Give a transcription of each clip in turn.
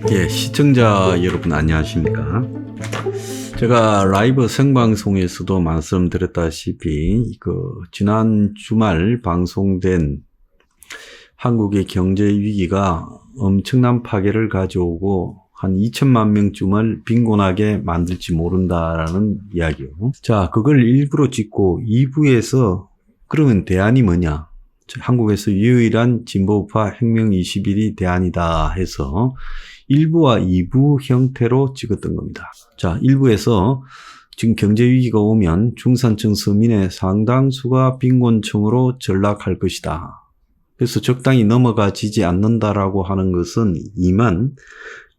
예, 시청자 여러분 안녕하십니까? 제가 라이브 생방송에서도 말씀드렸다시피 지난 주말 방송된 한국의 경제 위기가 엄청난 파괴를 가져오고 한 2천만 명쯤을 빈곤하게 만들지 모른다라는 이야기요. 자, 그걸 일부러 찍고 2부에서 그러면 대안이 뭐냐? 한국에서 유일한 진보우파 혁명 20일이 대안이다 해서 1부와 2부 형태로 찍었던 겁니다. 자, 1부에서 지금 경제위기가 오면 중산층 서민의 상당수가 빈곤층으로 전락할 것이다. 그래서 적당히 넘어가지지 않는다라고 하는 것은 2만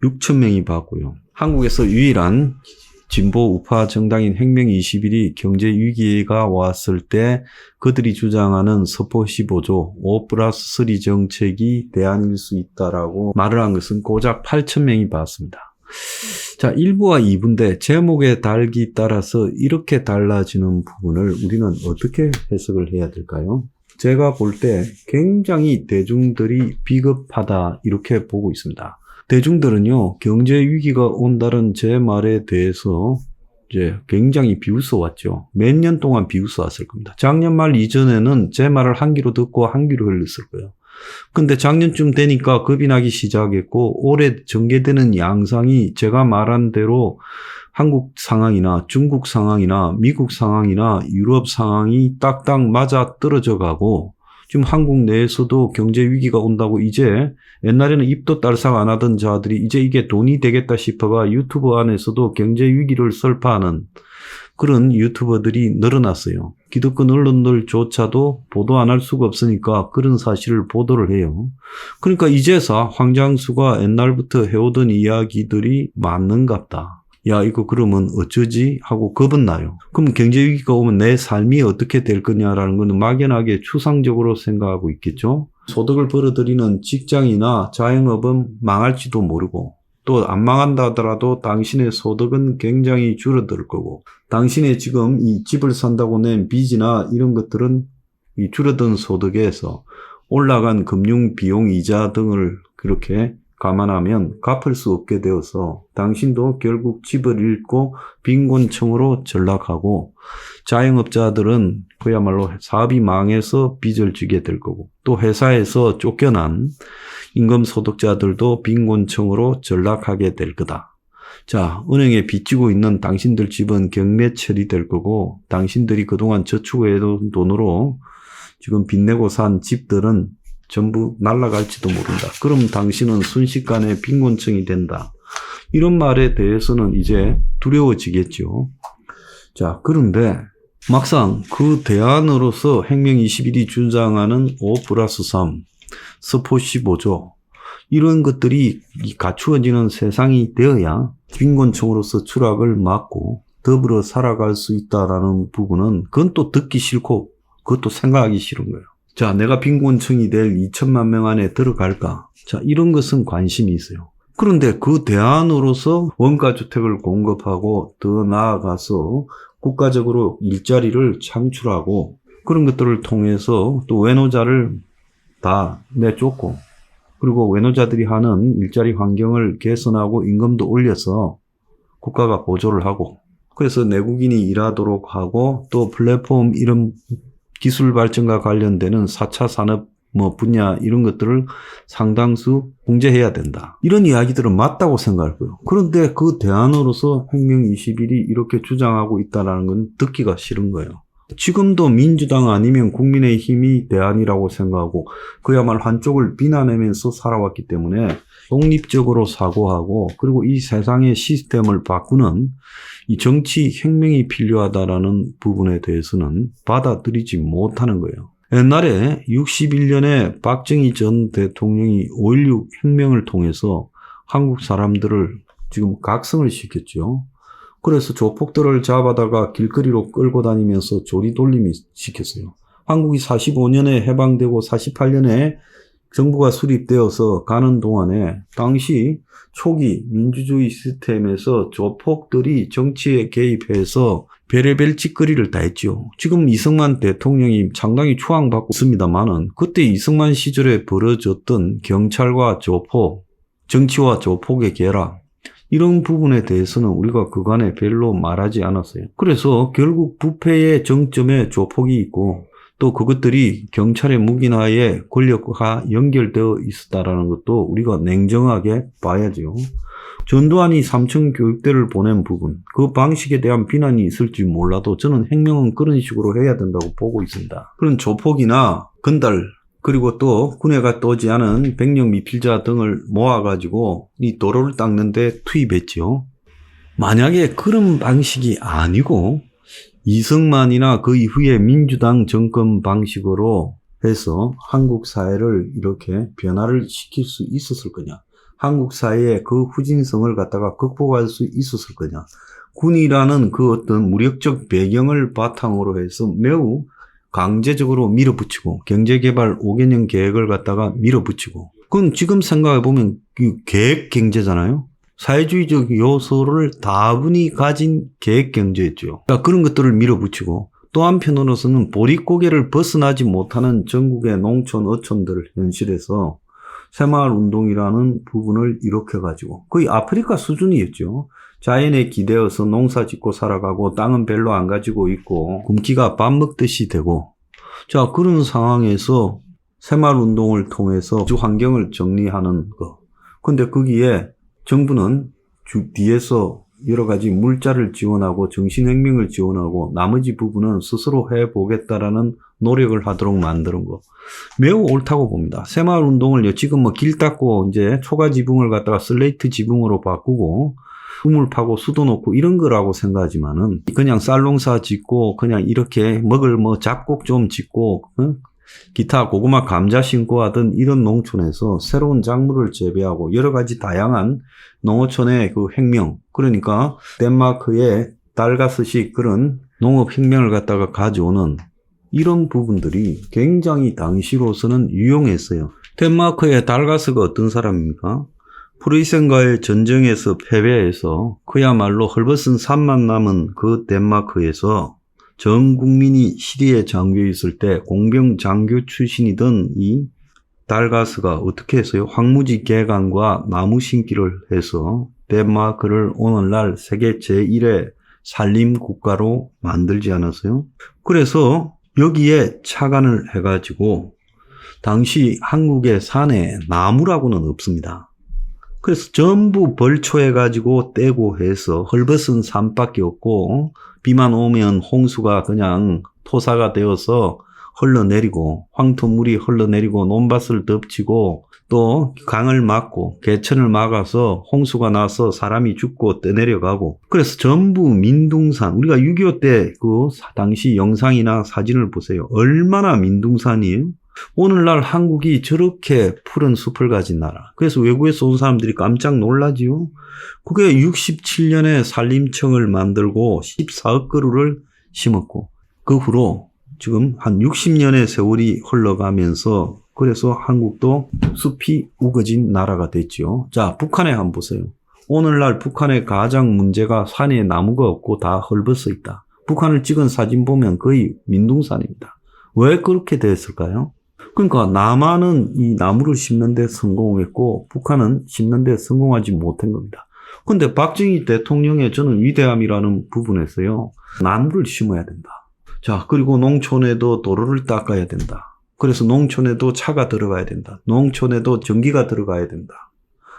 6천 명이 봤고요. 한국에서 유일한 진보 우파 정당인 혁명 20일이 경제 위기가 왔을 때 그들이 주장하는 서포 15조 5+3 정책이 대안일 수 있다라고 말을 한 것은 고작 8천 명이 봤습니다. 자, 1부와 2부인데 제목의 달기 따라서 이렇게 달라지는 부분을 우리는 어떻게 해석을 해야 될까요? 제가 볼 때 굉장히 대중들이 비겁하다 이렇게 보고 있습니다. 대중들은요, 경제 위기가 온다는 제 말에 대해서 이제 굉장히 비웃어왔죠. 몇 년 동안 비웃어왔을 겁니다. 작년 말 이전에는 제 말을 한 귀로 듣고 한 귀로 흘렸을 거예요. 근데 작년쯤 되니까 겁이 나기 시작했고, 올해 전개되는 양상이 제가 말한 대로 한국 상황이나 중국 상황이나 미국 상황이나 유럽 상황이 딱딱 맞아 떨어져 가고, 지금 한국 내에서도 경제 위기가 온다고 이제 옛날에는 입도 딸싹 안 하던 자들이 이제 이게 돈이 되겠다 싶어가 유튜브 안에서도 경제 위기를 설파하는 그런 유튜버들이 늘어났어요. 기득권 언론들조차도 보도 안 할 수가 없으니까 그런 사실을 보도를 해요. 그러니까 이제서 황장수가 옛날부터 해오던 이야기들이 맞는갑다. 야, 이거 그러면 어쩌지? 하고 겁은 나요. 그럼 경제위기가 오면 내 삶이 어떻게 될 거냐라는 거는 막연하게 추상적으로 생각하고 있겠죠. 소득을 벌어들이는 직장이나 자영업은 망할지도 모르고 또 안 망한다 하더라도 당신의 소득은 굉장히 줄어들 거고 당신의 지금 이 집을 산다고 낸 빚이나 이런 것들은 이 줄어든 소득에서 올라간 금융 비용 이자 등을 그렇게 감안하면 갚을 수 없게 되어서 당신도 결국 집을 잃고 빈곤층으로 전락하고 자영업자들은 그야말로 사업이 망해서 빚을 지게 될 거고 또 회사에서 쫓겨난 임금소득자들도 빈곤층으로 전락하게 될 거다. 자, 은행에 빚지고 있는 당신들 집은 경매 처리될 거고 당신들이 그동안 저축해둔 돈으로 지금 빚내고 산 집들은 전부 날아갈지도 모른다. 그럼 당신은 순식간에 빈곤층이 된다. 이런 말에 대해서는 이제 두려워지겠죠. 자, 그런데 막상 그 대안으로서 혁명 21이 주장하는 5+3, 서포 15조 이런 것들이 갖추어지는 세상이 되어야 빈곤층으로서 추락을 막고 더불어 살아갈 수 있다라는 부분은 그건 또 듣기 싫고 그것도 생각하기 싫은 거예요. 자, 내가 빈곤층이 될 2천만 명 안에 들어갈까? 자, 이런 것은 관심이 있어요. 그런데 그 대안으로서 원가주택을 공급하고 더 나아가서 국가적으로 일자리를 창출하고 그런 것들을 통해서 또 외노자를 다 내쫓고 그리고 외노자들이 하는 일자리 환경을 개선하고 임금도 올려서 국가가 보조를 하고 그래서 내국인이 일하도록 하고 또 플랫폼 이런 기술 발전과 관련되는 4차 산업 분야 이런 것들을 상당수 공제해야 된다. 이런 이야기들은 맞다고 생각하고요. 그런데 그 대안으로서 혁명 21이 이렇게 주장하고 있다는 건 듣기가 싫은 거예요. 지금도 민주당 아니면 국민의힘이 대안이라고 생각하고 그야말로 한쪽을 비난하면서 살아왔기 때문에 독립적으로 사고하고 그리고 이 세상의 시스템을 바꾸는 이 정치 혁명이 필요하다라는 부분에 대해서는 받아들이지 못하는 거예요. 옛날에 61년에 박정희 전 대통령이 5.16 혁명을 통해서 한국 사람들을 지금 각성을 시켰죠. 그래서 조폭들을 잡아다가 길거리로 끌고 다니면서 조리돌림이 시켰어요. 한국이 45년에 해방되고 48년에 정부가 수립되어서 가는 동안에 당시 초기 민주주의 시스템에서 조폭들이 정치에 개입해서 별의별 짓거리를 다 했죠. 지금 이승만 대통령이 상당히 추앙받고 있습니다만은 그때 이승만 시절에 벌어졌던 경찰과 조폭 정치와 조폭의 결합, 이런 부분에 대해서는 우리가 그간에 별로 말하지 않았어요. 그래서 결국 부패의 정점에 조폭이 있고 또 그것들이 경찰의 무기나에 권력과 연결되어 있었다라는 것도 우리가 냉정하게 봐야죠. 전두환이 삼청 교육대를 보낸 부분, 그 방식에 대한 비난이 있을지 몰라도 저는 혁명은 그런 식으로 해야 된다고 보고 있습니다. 그런 조폭이나 건달, 그리고 또 군에가 떠오지 않은 백령 미필자 등을 모아가지고 이 도로를 닦는데 투입했죠. 만약에 그런 방식이 아니고 이승만이나 그 이후에 민주당 정권 방식으로 해서 한국 사회를 이렇게 변화를 시킬 수 있었을 거냐? 한국 사회의 그 후진성을 갖다가 극복할 수 있었을 거냐? 군이라는 그 어떤 무력적 배경을 바탕으로 해서 매우 강제적으로 밀어붙이고 경제개발 5개년 계획을 갖다가 밀어붙이고, 그건 지금 생각해보면 계획 경제잖아요. 사회주의적 요소를 다분히 가진 계획 경제였죠. 그러니까 그런 것들을 밀어붙이고, 또 한편으로서는 보릿고개를 벗어나지 못하는 전국의 농촌, 어촌들 현실에서 새마을운동이라는 부분을 일으켜가지고 거의 아프리카 수준이었죠. 자연에 기대어서 농사 짓고 살아가고 땅은 별로 안 가지고 있고 굶기가 밥 먹듯이 되고, 자, 그런 상황에서 새마을운동을 통해서 주 환경을 정리하는 거. 근데 거기에 정부는 뒤에서 여러 가지 물자를 지원하고 정신혁명을 지원하고 나머지 부분은 스스로 해보겠다라는 노력을 하도록 만드는 거. 매우 옳다고 봅니다. 새마을운동을 지금 뭐 길 닦고 이제 초가 지붕을 갖다가 슬레이트 지붕으로 바꾸고 우물 파고 수도 놓고 이런 거라고 생각하지만은 그냥 쌀농사 짓고 그냥 이렇게 먹을 뭐 잡곡 좀 짓고 기타 고구마 감자 심고 하던 이런 농촌에서 새로운 작물을 재배하고 여러 가지 다양한 농어촌의 그 혁명, 그러니까 덴마크의 달가스식 그런 농업혁명을 갖다가 가져오는 이런 부분들이 굉장히 당시로서는 유용했어요. 덴마크의 달가스가 어떤 사람입니까? 프로이센과의 전쟁에서 패배해서 그야말로 헐벗은 산만 남은 그 덴마크에서 전 국민이 시리에 잠겨 있을 때 공병 장교 출신이던 이 달가스가 어떻게 했어요? 황무지 개간과 나무 심기를 해서 덴마크를 오늘날 세계 제1의 산림 국가로 만들지 않았어요? 그래서 여기에 착안을 해가지고 당시 한국의 산에 나무라고는 없습니다. 그래서 전부 벌초해가지고 떼고 해서 헐벗은 산밖에 없고 비만 오면 홍수가 그냥 토사가 되어서 흘러내리고 황토물이 흘러내리고 논밭을 덮치고 또 강을 막고 개천을 막아서 홍수가 나서 사람이 죽고 떠내려가고, 그래서 전부 민둥산, 우리가 6.25 때 그 당시 영상이나 사진을 보세요. 얼마나 민둥산이에요? 오늘날 한국이 저렇게 푸른 숲을 가진 나라. 그래서 외국에서 온 사람들이 깜짝 놀라지요. 그게 67년에 산림청을 만들고 14억 그루를 심었고 그 후로 지금 한 60년의 세월이 흘러가면서 그래서 한국도 숲이 우거진 나라가 됐죠. 자, 북한에 한번 보세요. 오늘날 북한의 가장 문제가 산에 나무가 없고 다 헐벗어 있다. 북한을 찍은 사진 보면 거의 민둥산입니다. 왜 그렇게 됐을까요? 그러니까 남한은 이 나무를 심는 데 성공했고 북한은 심는 데 성공하지 못한 겁니다. 그런데 박정희 대통령의 저는 위대함이라는 부분에서요, 나무를 심어야 된다. 자, 그리고 농촌에도 도로를 닦아야 된다. 그래서 농촌에도 차가 들어가야 된다. 농촌에도 전기가 들어가야 된다.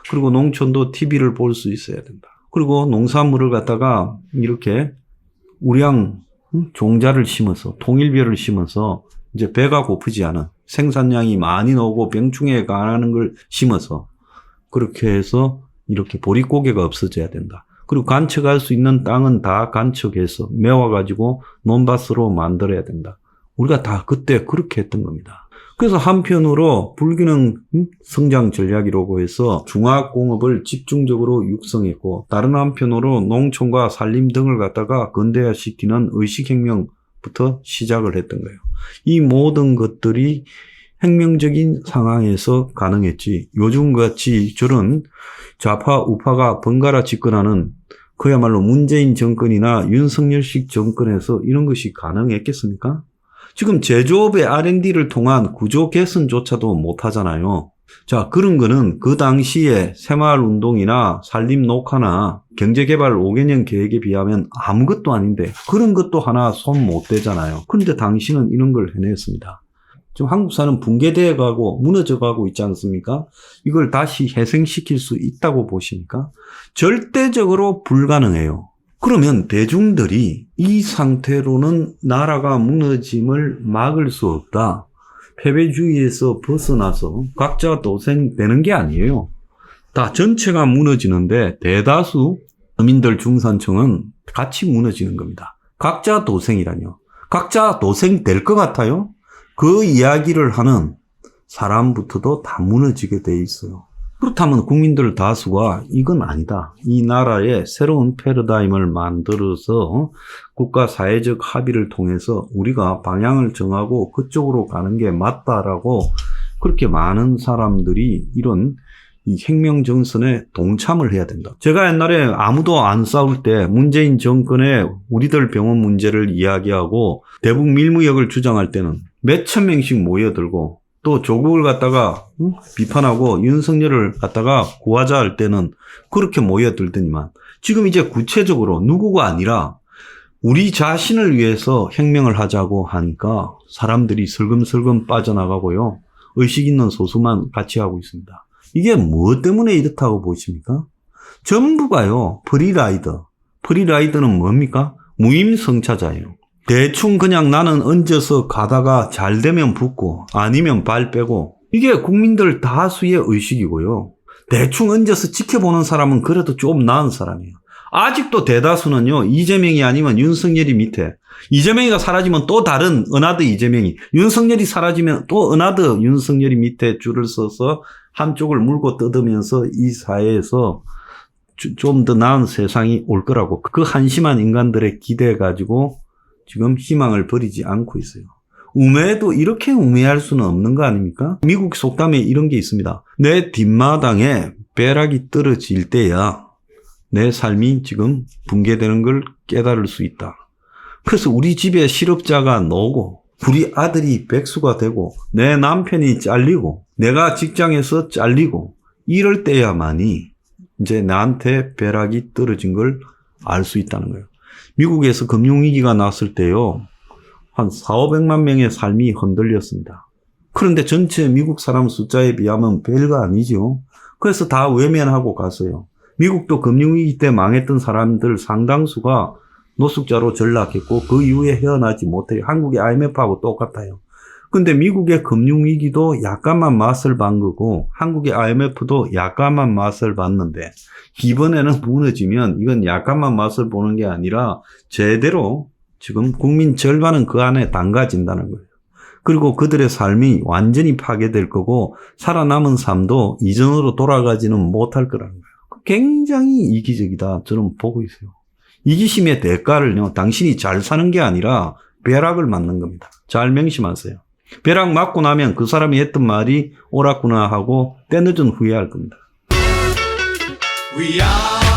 그리고 농촌도 TV를 볼 수 있어야 된다. 그리고 농산물을 갖다가 이렇게 우량 종자를 심어서 통일벼를 심어서 이제 배가 고프지 않은 생산량이 많이 나오고 병충해에 강하는 걸 심어서 그렇게 해서 이렇게 보릿고개가 없어져야 된다. 그리고 간척할 수 있는 땅은 다 간척해서 메워가지고 논밭으로 만들어야 된다. 우리가 다 그때 그렇게 했던 겁니다. 그래서 한편으로 불균형 성장 전략이라고 해서 중화공업을 집중적으로 육성했고 다른 한편으로 농촌과 산림 등을 갖다가 근대화시키는 의식혁명부터 시작을 했던 거예요. 이 모든 것들이 혁명적인 상황에서 가능했지 요즘같이 저런 좌파 우파가 번갈아 집권하는 그야말로 문재인 정권이나 윤석열식 정권에서 이런 것이 가능했겠습니까? 지금 제조업의 R&D를 통한 구조 개선조차도 못하잖아요. 자, 그런 거는 그 당시에 새마을운동이나 산림녹화나 경제개발 5개년 계획에 비하면 아무것도 아닌데 그런 것도 하나 손 못 대잖아요. 그런데 당신은 이런 걸 해냈습니다. 지금 한국 사는 붕괴되어 가고 무너져 가고 있지 않습니까? 이걸 다시 회생시킬 수 있다고 보십니까? 절대적으로 불가능해요. 그러면 대중들이 이 상태로는 나라가 무너짐을 막을 수 없다. 패배주의에서 벗어나서 각자 도생되는 게 아니에요. 다 전체가 무너지는데 대다수 서민들 중산층은 같이 무너지는 겁니다. 각자 도생이라뇨. 각자 도생될 것 같아요? 그 이야기를 하는 사람부터도 다 무너지게 돼 있어요. 그렇다면 국민들 다수가 이건 아니다. 이 나라에 새로운 패러다임을 만들어서 국가 사회적 합의를 통해서 우리가 방향을 정하고 그쪽으로 가는 게 맞다라고 그렇게 많은 사람들이 이런 이 혁명정선에 동참을 해야 된다. 제가 옛날에 아무도 안 싸울 때 문재인 정권의 우리들 병원 문제를 이야기하고 대북 밀무역을 주장할 때는 몇천 명씩 모여들고 또 조국을 갖다가 비판하고 윤석열을 갖다가 구하자 할 때는 그렇게 모여들더니만 지금 이제 구체적으로 누구가 아니라 우리 자신을 위해서 혁명을 하자고 하니까 사람들이 슬금슬금 빠져나가고요. 의식 있는 소수만 같이 하고 있습니다. 이게 뭐 때문에 이렇다고 보십니까? 전부가요. 프리라이더. 프리라이더는 뭡니까? 무임승차자예요. 대충 그냥 나는 얹어서 가다가 잘 되면 붙고 아니면 발 빼고 이게 국민들 다수의 의식이고요. 대충 얹어서 지켜보는 사람은 그래도 좀 나은 사람이에요. 아직도 대다수는요. 이재명이 아니면 윤석열이 밑에 이재명이가 사라지면 또 다른 어나더 이재명이 윤석열이 사라지면 또 어나더 윤석열이 밑에 줄을 서서 한쪽을 물고 뜯으면서 이 사회에서 좀 더 나은 세상이 올 거라고 그 한심한 인간들의 기대 가지고 지금 희망을 버리지 않고 있어요. 우매도 이렇게 우매할 수는 없는 거 아닙니까? 미국 속담에 이런 게 있습니다. 내 뒷마당에 벼락이 떨어질 때야 내 삶이 지금 붕괴되는 걸 깨달을 수 있다. 그래서 우리 집에 실업자가 나오고 우리 아들이 백수가 되고 내 남편이 잘리고 내가 직장에서 잘리고 이럴 때야만이 이제 나한테 벼락이 떨어진 걸 알 수 있다는 거예요. 미국에서 금융위기가 났을 때요. 한 4,500만 명의 삶이 흔들렸습니다. 그런데 전체 미국 사람 숫자에 비하면 별거 아니죠. 그래서 다 외면하고 갔어요. 미국도 금융위기 때 망했던 사람들 상당수가 노숙자로 전락했고 그 이후에 헤어나지 못해요. 한국의 IMF하고 똑같아요. 근데 미국의 금융위기도 약간만 맛을 본 거고 한국의 IMF도 약간만 맛을 봤는데 이번에는 무너지면 이건 약간만 맛을 보는 게 아니라 제대로 지금 국민 절반은 그 안에 담가진다는 거예요. 그리고 그들의 삶이 완전히 파괴될 거고 살아남은 삶도 이전으로 돌아가지는 못할 거라는 거예요. 굉장히 이기적이다. 저는 보고 있어요. 이기심의 대가를요. 당신이 잘 사는 게 아니라 벼락을 맞는 겁니다. 잘 명심하세요. 벼락 맞고 나면 그 사람이 했던 말이 옳았구나 하고 때늦은 후회할 겁니다. We are